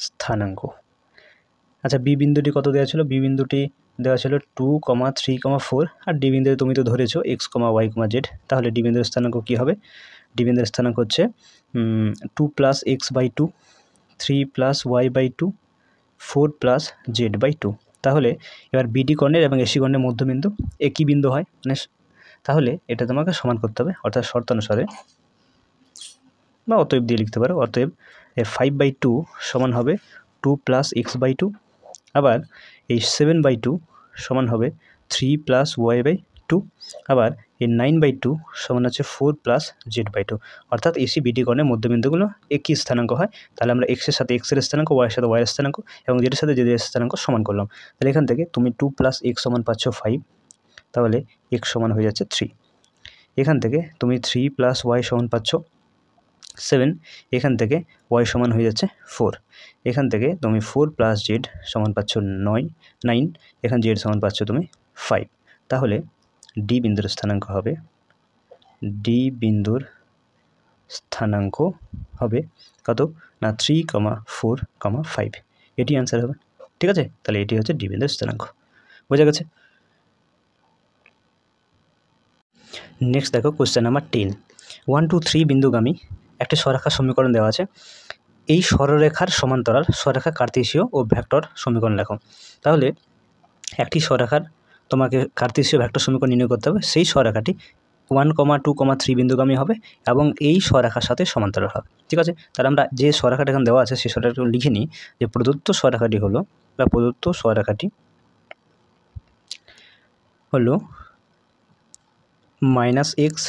স্থানাঙ্ক, আচ্ছা বি বিন্দুটি কত দেওয়া ছিল, বি বিন্দুটি দেওয়া ছিল 2, 3, 4 আর ডি বিন্দুতে তুমি তো ধরেছো এক্স কমা ওয়াই কমা জেড। তাহলে ডি বিন্দুর স্থানাঙ্ক কী হবে, ডি বিন্দুর স্থানাঙ্ক হচ্ছে 2 + x/2, 3 + y/2, 4 + z/2। তাহলে এবার বিডি কর্ণের এবং এসি কর্ণের মধ্যবিন্দু একই বিন্দু হয়, মানে তাহলে এটা তোমাকে সমান করতে হবে, অর্থাৎ শর্তানুসারে বা অতএব দিয়ে লিখতে পারো। অতএব 5/2 সমান হবে 2 + x/2, আবার এই 7/2 সমান হবে 3 + y/2, আবার এই 9/2 সমান হচ্ছে 4 + z/2। অর্থাৎ এসি বিডি কর্ণের মধ্যবিন্দুগুলো একই স্থানাঙ্ক হয়। তাহলে আমরা এক্সের সাথে এক্সের স্থানাঙ্ক, ওয়াইয়ের সাথে ওয়াইয়ের স্থানাঙ্ক এবং জেডের সাথে জেডের স্থানাঙ্ক সমান করলাম। তাহলে এখান থেকে তুমি 2 + x সমান পাচ্ছ 5, তাহলে x সমান হয়ে যাচ্ছে 3। এখান থেকে তুমি 3 + y সমান পাচ্ছ 7, এখান থেকে y সমান হয়ে যাচ্ছে 4। এখান থেকে তুমি 4 + z সমান পাচ্ছ 9, এখানে z সমান পাচ্ছ তুমি 5। তাহলে ডি বিন্দুর স্থানাঙ্ক হবে কত না 3, 4, 5, এটি অ্যান্সার হবে। ঠিক আছে, তাহলে এটি হচ্ছে ডি বিন্দুর স্থানাঙ্ক। বোঝা গেছে? নেক্সট দেখো কোশ্চেন নাম্বার 10। 1 2 3 বিন্দুগামী একটি সরেখার সমীকরণ দেওয়া আছে। এই সরলরেখার সমান্তরাল সরেখা কার্তেশীয় ও ভেক্টর সমীকরণ লেখো। তাহলে একটি সরেখার তোমাকে কার্তেশীয় ভেক্টর সমীকরণ নির্ণয় করতে হবে। সেই সরেখাটি 1, 2, 3 বিন্দুগামী হবে এবং এই সরেখার সাথে সমান্তরাল হবে। ঠিক আছে, তাহলে আমরা যে সরেখাটা এখানে দেওয়া আছে সেই সরেখাটা লিখে নিই যে প্রদত্ত সরেখাটি হলো -x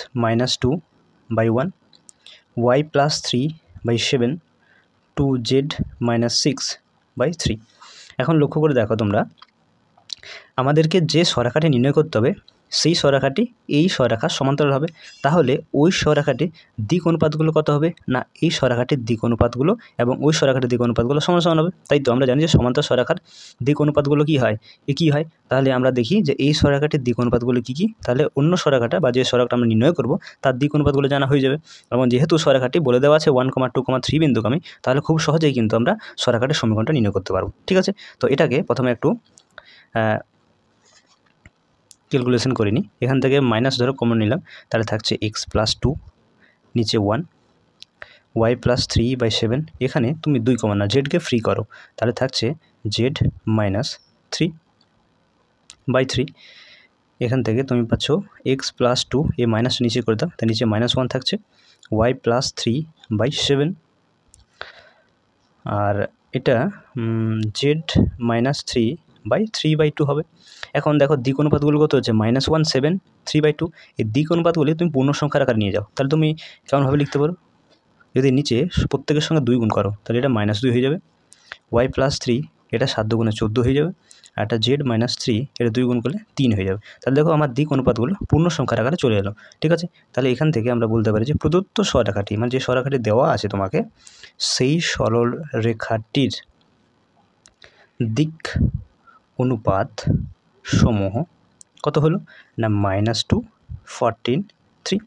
- 2/1, y + 3/7, 2z - 6/3। এখন লক্ষ্য করে দেখো তোমরা আমাদেরকে যে সরেখাটি নির্ণয় করতে হবে সেই সরেখাটি এই সরেখার সমান্তরাল হবে। তাহলে ওই সরেখাটির দিক অনুপাতগুলো কত হবে না এই সরেখাটির দিক অনুপাতগুলো এবং ওই সরেখাটির দিক অনুপাতগুলো সমান সমান হবে। তাই তো আমরা জানি যে সমান্তরাল সরেখার দিক অনুপাতগুলো কী হয় কী হয়। তাহলে আমরা দেখি যে এই সরেখাটির দিক অনুপাতগুলো কী কী। তাহলে অন্য সরেখাটা বা যে সরেখাটা আমরা নির্ণয় করব তার দিক অনুপাতগুলো জানা হয়ে যাবে। এবং যেহেতু সরেখাটি বলে দেওয়া আছে 1,2,3 বিন্দুগামী, তাহলে খুব সহজেই কিন্তু আমরা সরেখাটির সমীকরণটা নির্ণয় করতে পারবো। ঠিক আছে, তো এটাকে প্রথমে একটু ক্যালকুলেশন করে নিই। এখান থেকে মাইনাস ধরো কমন নিলাম, তাহলে থাকছে x+2 নিচে 1 y+3/7। এখানে তুমি 2 কমন না, জেডকে ফ্রি করো, তাহলে থাকছে z-3/3। এখান থেকে তুমি পাচ্ছ x+2 এ মাইনাস নিচে করে দাও, তাই নিচে -1 থাকছে y+3/7। আর এটা z-3/3/2 হবে। এখন দেখো দিক অনুপাতগুলো কত হচ্ছে -1 7 3/2। এই দিক অনুপাতগুলি তুমি পূর্ণ সংখ্যার আকারে নিয়ে যাও, তাহলে তুমি কেমনভাবে লিখতে পারো, যদি নিচে প্রত্যেকের সঙ্গে 2 গুণ করো তাহলে এটা -2 হয়ে যাবে। y+3 এটা 7 দুগুণে 14 হয়ে যাবে। আর এটা z-3 এটা 2 গুণ করলে 3 হয়ে যাবে। তাহলে দেখো আমার দিক অনুপাতগুলো পূর্ণ সংখ্যার আকারে চলে এলো। ঠিক আছে, তাহলে এখান থেকে আমরা বলতে পারি যে প্রদত্ত সরেখাটি মানে যে সরেখাটি দেওয়া আছে তোমাকে, সেই সরল রেখাটির দিক অনুপাত সমূহ কত হলো না -2 14 3।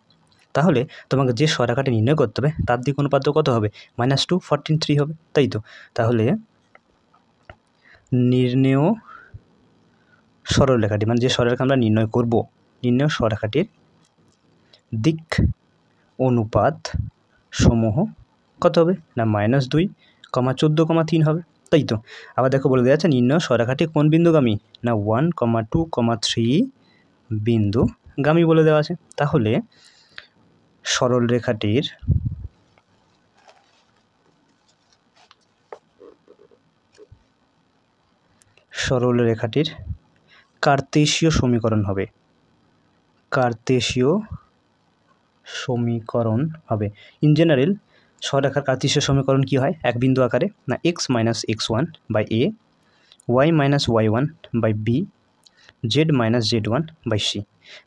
তাহলে তোমাকে যে সরেখাটি নির্ণয় করতে হবে তার দিক অনুপাত কত হবে -2 14 3 হবে, তাই তো। তাহলে নির্ণেয় সরলরেখাটি মানে যে সরলরেখা আমরা নির্ণয় করব, নির্ণেয় সরলরেখাটির দিক অনুপাত সমূহ কত হবে না -2, 14, 3 হবে, তাই তো। আবার দেখো বলে দেওয়া আছে নির্ণেয় সরলরেখাটি কোন বিন্দুগামী না 1, 2, 3 বিন্দুগামী বলে দেওয়া আছে। তাহলে সরলরেখাটির কার্তেশীয় সমীকরণ হবে, ইন জেনারেল সরলরেখার কার্তেশীয় সমীকরণ কি হয় এক বিন্দু আকারে না x - x1/a, y - y1/b, z - z1/c।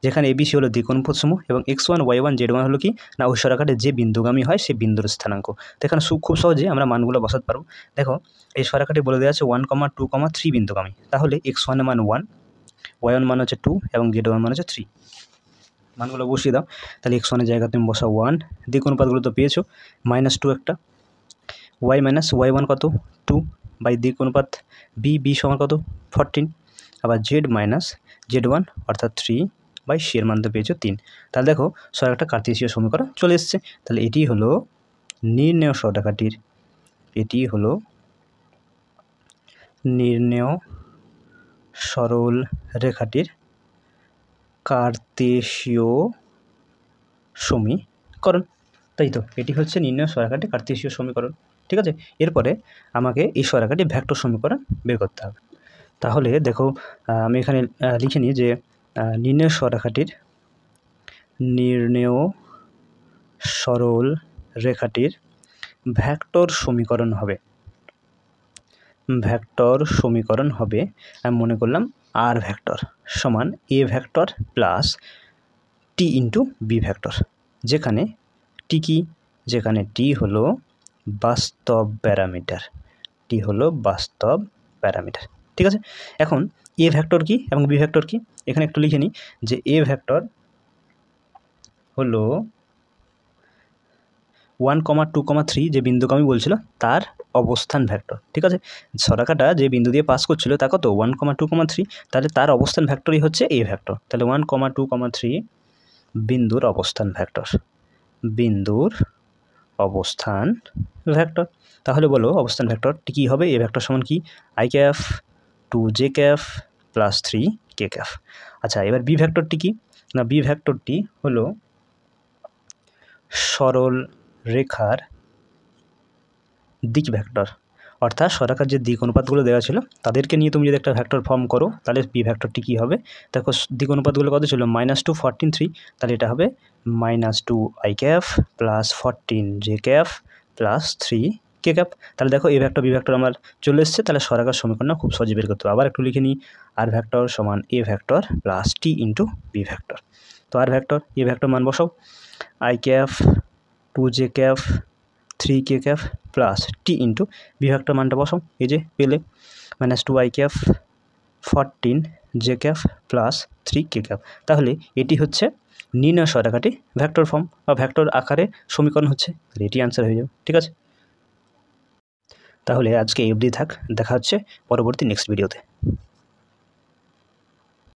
যেখানে ABC হলো দিক অনুপাত সমূহ এবং x1 y1 z1 হলো কি না ওই সরলরেখাটির যে বিন্দুগামী হয় সেই বিন্দুর স্থানাঙ্ক। তো এখানে খুব সহজে আমরা মানগুলো বসাতে পারবো। দেখো এই সরলরেখাটি বলে দেওয়া আছে 1, 2, 3 বিন্দুগামী। তাহলে x1 এর মান 1, y1 মান হচ্ছে 2 এবং z1 মান হচ্ছে 3। মানগুলো বসিয়ে দাও, তাহলে x1 এর জায়গায় তুমি বসাও 1, দিক অনুপাতগুলো তো পেয়েছো -2 একটা, y - y1 কত 2 বাই দিক অনুপাত b সমান কত 14, আবার z - z1 অর্থাৎ 3/c এর মান তো পেয়েছো 3। তাহলে দেখো সরলরেখাটা কার্তেশীয় সমীকরণ চলে এসছে। তাহলে এটি হলো নির্ণেয় সরলরেখাটির, সরল রেখাটির কার্তেশীয় সমীকরণ, তাই তো। এটি হচ্ছে নির্ণেয় সরলরেখাটির কার্তেশীয় সমীকরণ। ঠিক আছে, এরপরে আমাকে এই সরলরেখাটির ভেক্টর সমীকরণ বের করতে হবে। তাহলে দেখো আমি এখানে লিখে নিই যে নির্ণেয় সরল রেখাটির ভেক্টর সমীকরণ হবে, আমি মনে করলাম আর ভেক্টর সমান A vector plus T into B vector, যেখানে টি কি, যেখানে টি হলো বাস্তব প্যারামিটার, ঠিক আছে। এখন এ ভেক্টর কি এবং বি ভেক্টর কি, এখানে একটু লিখে নিই যে এ ভেক্টর হলো 1, 2, 3 যে বিন্দুগামী বলছিল তার অবস্থান ভেক্টর। ঠিক আছে, সরলরেখাটা যে বিন্দু দিয়ে পাস করছিল তা কত 1, 2, 3, তাহলে তার অবস্থান ভেক্টরই হচ্ছে এ ভেক্টর। তাহলে 1, 2, 3 বিন্দুর অবস্থান ভেক্টর। তাহলে বলো অবস্থান ভেক্টরটি কী হবে, এ ভেক্টর সমান কি i cap 2j cap plus 3k cafe. আচ্ছা, এবার বি ভেক্টরটি কি না বি ভেক্টরটি হলো সরল রেখার দিক ভেক্টর, অর্থাৎ সরলরেখার যে দিক অনুপাতগুলো দেওয়া ছিল তাদেরকে নিয়ে তুমি যদি একটা ভেক্টর ফর্ম করো তাহলে বি ভেক্টরটি কী হবে। দেখো দিক অনুপাতগুলো কত ছিল -2 14 3, তাহলে এটা হবে -2 i cap plus 14 j cap plus 3 K cap. তাহলে দেখো এ ভেক্টর বি ভেক্টর আমার চলে এসছে, তাহলে সরাকার সমীকরণ খুব সহজে বের করতে হবে। আবার একটু লিখে নিই, আর ভেক্টর সমান A vector plus T into B vector. তো আর ভেক্টর এ ভেক্টর মান বসাও, I cap 2j cap 3k cap plus T into B vector মানটা বসাও, এই যে পেলে -2i cap 14j cap plus 3k cap. তাহলে এটি হচ্ছে নির্ণয় সরাকাটি ভেক্টর ফর্ম বা ভেক্টর আকারে সমীকরণ হচ্ছে, এটি অ্যান্সার হয়ে যাবে। ঠিক আছে, তাহলে আজকে এই অবধি থাক, দেখা হচ্ছে পরবর্তী নেক্সট ভিডিওতে।